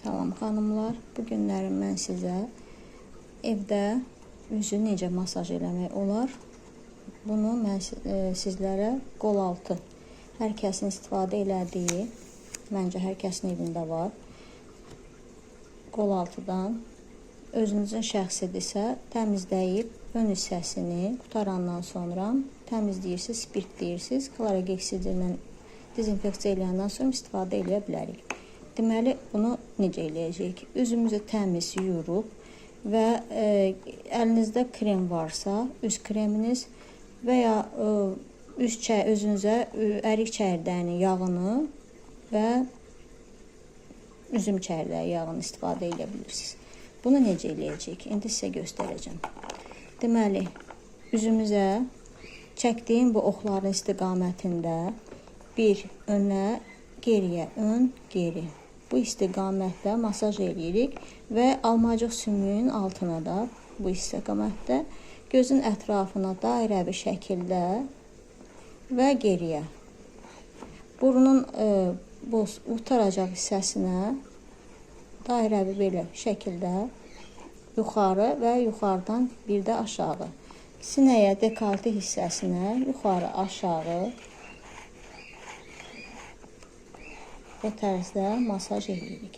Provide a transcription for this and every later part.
Salam xanımlar, bu günlərim mən sizə evdə üzü necə masaj eləmək olar. Bunu mən sizlərə qol altı, hər kəsin istifadə elədiyi, məncə hər kəsin evində var. Qol altıdan özünüzün şəxsidirsə təmizləyib ön hissəsini qutarandan sonra təmizləyirsiniz, spirtləyirsiniz, klorogeksidirlə dezinfeksiya eləyəndən sonra istifadə eləyə bilərik. Deməli, bunu necə eləyəcəyik? Üzümüzü təmiz yuyuruq və əlinizdə krem varsa, üz kreminiz və ya özünüzə ərik çəyirdəyinin yağını və üzüm çəyirdəyi yağını istifadə edə bilirsiniz. Bunu necə eləyəcəyik? İndi sizə göstərəcəm. Deməli, üzümüzə çəkdiyim bu oxların istiqamətində bir önə, geriyə, ön, geri. Bu istiqamətdə masaj eləyirik və almacıq sümüyün altına da bu istiqamətdə gözün ətrafına dairəvi şəkildə və geriyə. Burnun bu utaracaq hissəsinə dairəvi belə şəkildə yuxarı və yuxarıdan bir də aşağı. Sinəyə, dekoltə hissəsinə yuxarı, aşağı bu tərzdə masaj edirik.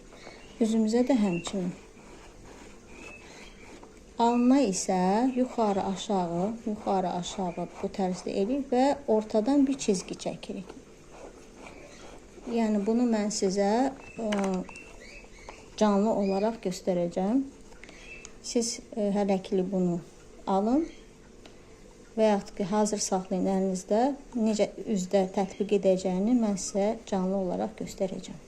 Üzümüzə də həmçinin. Alnına isə yuxarı, aşağı bu tərzdə edirik və ortadan bir çizgi çəkirik. Yəni bunu mən sizə canlı olaraq göstərəcəm. Siz hələkili bunu alın və yaxud ki, hazır saxlayın əlinizdə. Necə üzdə tətbiq edəcəyini mən sizə canlı olaraq göstərəcəm.